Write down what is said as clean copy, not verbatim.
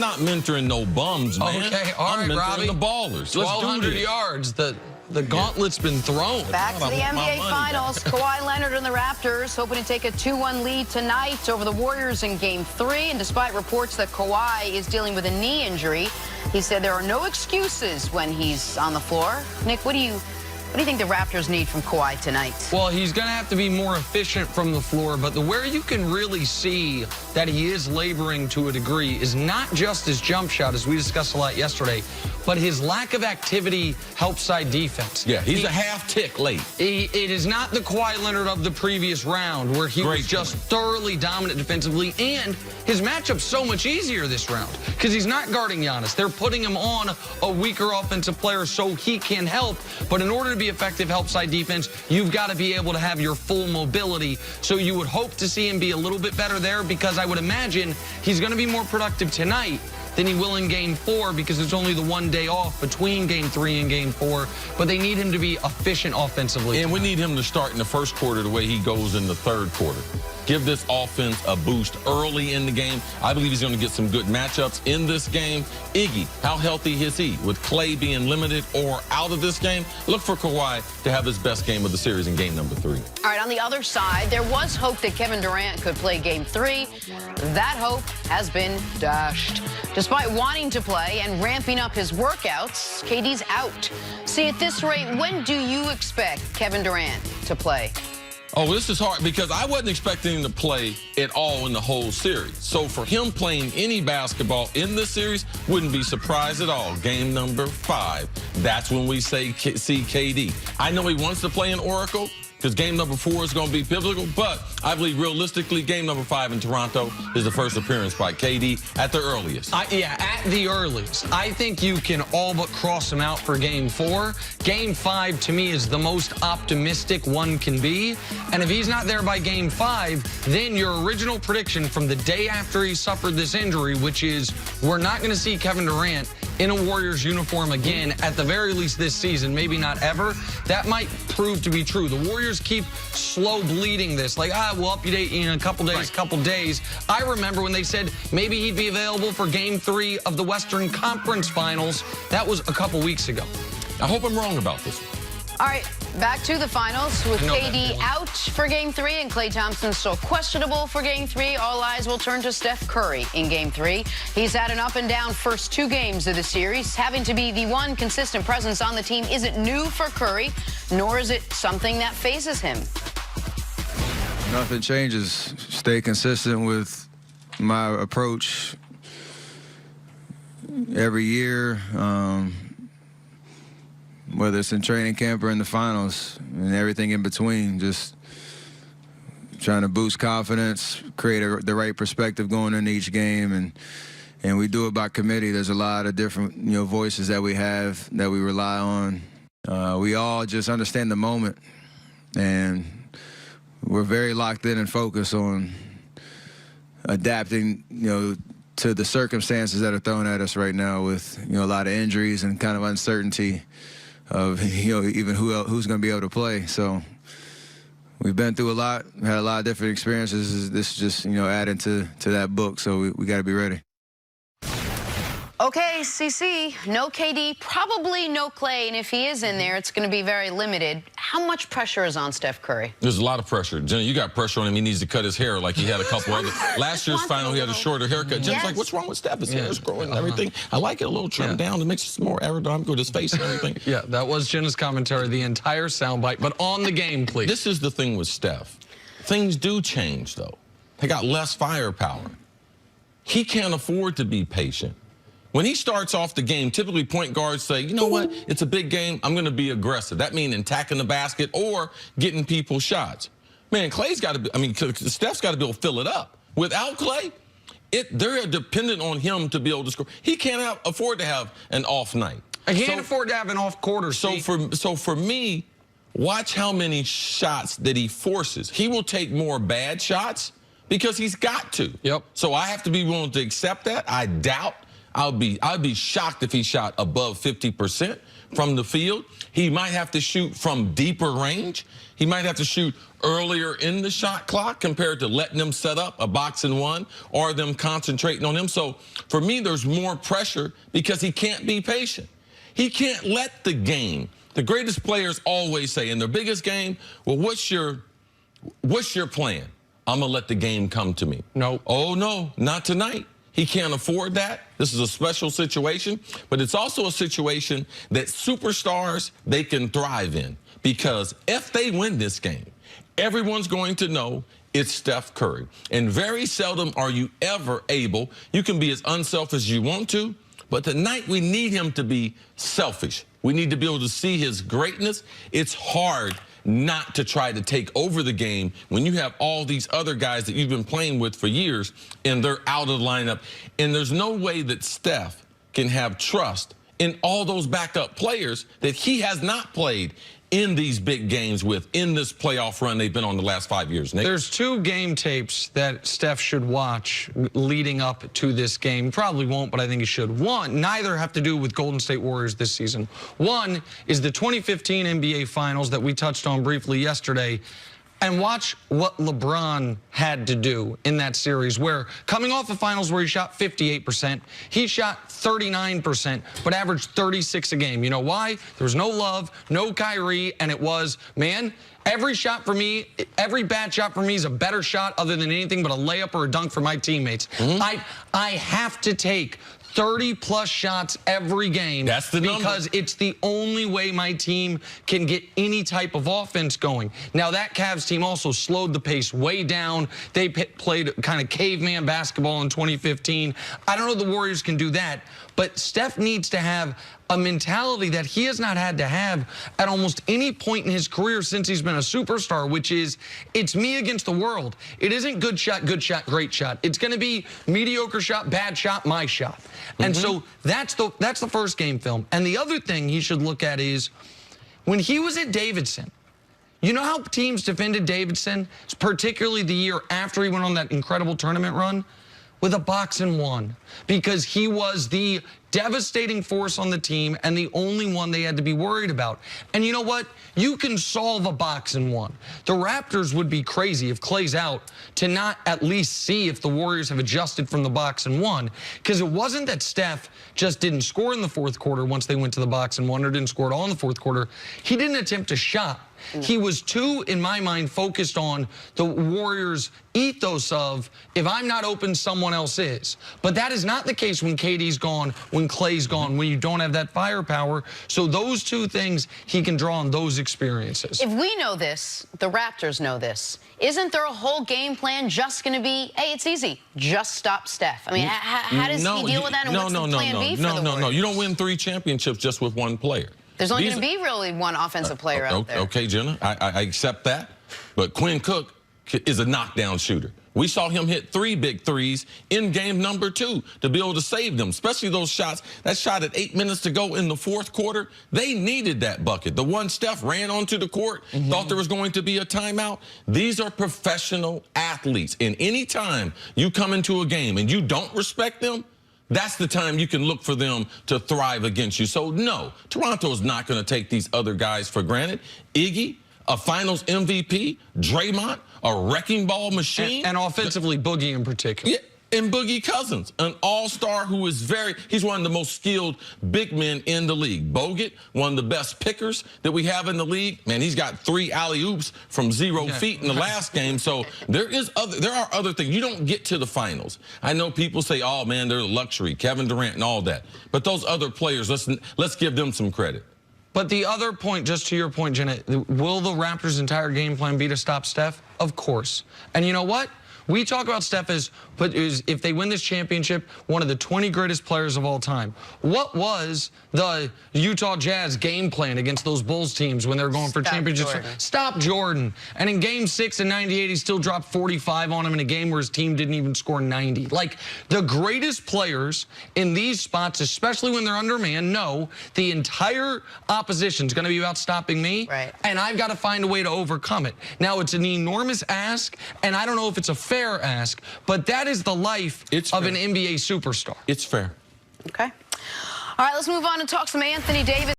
Not mentoring no bums, man. Okay, all right, I'm mentoring Robbie. the ballers. 1,200 yards. The gauntlet's been thrown. Back to the NBA Finals. Kawhi Leonard and the Raptors hoping to take a 2-1 lead tonight over the Warriors in Game 3. And despite reports that Kawhi is dealing with a knee injury, he said there are no excuses when he's on the floor. Nick, what do you think the Raptors need from Kawhi tonight? Well, he's going to have to be more efficient from the floor, but where you can really see that he is laboring to a degree is not just his jump shot, as we discussed a lot yesterday, but his lack of activity help side defense. Yeah, he's a half tick late. It is not the Kawhi Leonard of the previous round where he was just thoroughly dominant defensively, and his matchup's so much easier this round because he's not guarding Giannis. They're putting him on a weaker offensive player so he can help, but in order to be effective help side defense, you've got to be able to have your full mobility. So you would hope to see him be a little bit better there because I would imagine he's going to be more productive tonight than he will in Game 4 because it's only the one day off between Game 3 and Game 4. But they need him to be efficient offensively. And we need him to start in the first quarter the way he goes in the third quarter. Give this offense a boost early in the game. I believe he's going to get some good matchups in this game. Iggy, how healthy is he? With Clay being limited or out of this game, look for Kawhi to have his best game of the series in game number 3. All right, on the other side, there was hope that Kevin Durant could play Game 3. That hope has been dashed. Despite wanting to play and ramping up his workouts, KD's out. See, at this rate, when do you expect Kevin Durant to play? Oh, this is hard because I wasn't expecting him to play at all in the whole series. So for him playing any basketball in this series, wouldn't be surprised at all. Game number 5, that's when we see KD. I know he wants to play in Oracle because game number 4 is going to be pivotal, but I believe realistically game number 5 in Toronto is the first appearance by KD at the earliest. Yeah, at the earliest. I think you can all but cross him out for Game 4. Game 5, to me, is the most optimistic one can be. And if he's not there by Game 5, then your original prediction from the day after he suffered this injury, which is we're not going to see Kevin Durant in a Warriors uniform again, at the very least this season, maybe not ever, that might prove to be true. The Warriors keep slow bleeding this, like, we'll update you in a couple days, I remember when they said maybe he'd be available for Game 3 of the Western Conference Finals. That was a couple weeks ago. I hope I'm wrong about this one. All right, back to the finals with KD out for Game 3 and Klay Thompson still questionable for Game 3. All eyes will turn to Steph Curry in Game 3. He's had an up-and-down first 2 games of the series. Having to be the one consistent presence on the team isn't new for Curry, nor is it something that phases him. Nothing changes. Stay consistent with my approach every year. Whether it's in training camp or in the finals and everything in between, just trying to boost confidence, create the right perspective going into each game, and we do it by committee. There's a lot of different voices that we have that we rely on. We all just understand the moment, and we're very locked in and focused on adapting, to the circumstances that are thrown at us right now with a lot of injuries and kind of uncertainty of even who's going to be able to play. So we've been through a lot, had a lot of different experiences. This is just adding to that book. So we got to be ready. Okay, CC, no KD, probably no Klay, and if he is in there, it's going to be very limited. How much pressure is on Steph Curry? There's a lot of pressure. Jenny, you got pressure on him. He needs to cut his hair like he had a couple other. Last year's final, he had a shorter haircut. Jenny's like, what's wrong with Steph? His hair is growing and everything. I like it a little trimmed down. It makes it more aerodynamic with his face and everything. Yeah, that was Jenna's commentary, the entire soundbite. But on the game, please. This is the thing with Steph. Things do change, though. They got less firepower. He can't afford to be patient. When he starts off the game, typically point guards say, you know what, it's a big game, I'm going to be aggressive. That means attacking the basket or getting people shots. Man, Clay's got to Steph's got to be able to fill it up. Without Clay, they're dependent on him to be able to score. He can't afford to have an off night. I can't afford to have an off quarter. So for me, watch how many shots that he forces. He will take more bad shots because he's got to. Yep. So I have to be willing to accept that. I doubt I'd be shocked if he shot above 50% from the field. He might have to shoot from deeper range. He might have to shoot earlier in the shot clock compared to letting them set up a box and one or them concentrating on him. So for me, there's more pressure because he can't be patient. He can't let the game. The greatest players always say in their biggest game, well, what's your plan? I'm going to let the game come to me. No. Oh, no, not tonight. He can't afford that. This is a special situation, but it's also a situation that superstars, they can thrive in, because if they win this game, everyone's going to know it's Steph Curry. And very seldom are you ever able, you can be as unselfish as you want to, but tonight we need him to be selfish. We need to be able to see his greatness. It's hard not to try to take over the game when you have all these other guys that you've been playing with for years and they're out of the lineup. And there's no way that Steph can have trust in all those backup players that he has not played in these big games with, in this playoff run they've been on the last 5 years. Nick? There's 2 game tapes that Steph should watch leading up to this game. Probably won't, but I think he should. One, neither have to do with Golden State Warriors this season. One is the 2015 NBA Finals that we touched on briefly yesterday. And watch what LeBron had to do in that series, where coming off the finals where he shot 58%, he shot 39%, but averaged 36 a game. You know why? There was no Love, no Kyrie, and it was, man, every shot for me, every bad shot for me is a better shot other than anything but a layup or a dunk for my teammates. I have to take 30-plus shots every game. That's the number. Because it's the only way my team can get any type of offense going. Now, that Cavs team also slowed the pace way down. They played kind of caveman basketball in 2015. I don't know if the Warriors can do that, but Steph needs to have a mentality that he has not had to have at almost any point in his career since he's been a superstar, which is, it's me against the world. It isn't good shot, great shot. It's going to be mediocre shot, bad shot, my shot. And so that's the first game film. And the other thing he should look at is when he was at Davidson, you know how teams defended Davidson, particularly the year after he went on that incredible tournament run? With a box and one, because he was the devastating force on the team and the only one they had to be worried about. And you know what? You can solve a box and one. The Raptors would be crazy if Klay's out to not at least see if the Warriors have adjusted from the box and one, because it wasn't that Steph just didn't score in the fourth quarter once they went to the box and one, or didn't score at all in the fourth quarter. He didn't attempt a shot. He was too, in my mind, focused on the Warriors' ethos of, if I'm not open, someone else is. But that is not the case when KD's gone, when Klay's gone, when you don't have that firepower. So those 2 things, he can draw on those experiences. If we know this, the Raptors know this, isn't there a whole game plan just going to be, hey, it's easy, just stop Steph? I mean, how does he deal with that, and what's the plan B for the Warriors? No. You don't win 3 championships just with one player. There's only going to be really one offensive player out there. Okay, Jenna, I accept that. But Quinn Cook is a knockdown shooter. We saw him hit 3 big threes in game number 2 to be able to save them, especially those shots. That shot at 8 minutes to go in the fourth quarter, they needed that bucket. The one Steph ran onto the court, thought there was going to be a timeout. These are professional athletes. And any time you come into a game and you don't respect them, that's the time you can look for them to thrive against you. So, no, Toronto's not going to take these other guys for granted. Iggy, a finals MVP, Draymond, a wrecking ball machine. And offensively, Boogie in particular. Yeah, and Boogie Cousins, an all-star who is he's one of the most skilled big men in the league. Bogut, one of the best pickers that we have in the league. Man, he's got 3 alley-oops from 0 feet in the last game. So there are other things. You don't get to the finals. I know people say, oh, man, they're luxury, Kevin Durant and all that. But those other players, let's give them some credit. But the other point, just to your point, Jenna, will the Raptors' entire game plan be to stop Steph? Of course. And you know what? We talk about Steph as, if they win this championship, one of the 20 greatest players of all time. What was the Utah Jazz game plan against those Bulls teams when they were going for championships? Stop Jordan. And in game 6 in '98, he still dropped 45 on him in a game where his team didn't even score 90. Like, the greatest players in these spots, especially when they're undermanned, know the entire opposition's going to be about stopping me, and I've got to find a way to overcome it. Now, it's an enormous ask, and I don't know if it's a fair ask, but that is the life of an NBA superstar. It's fair. Okay. All right, let's move on and talk some Anthony Davis.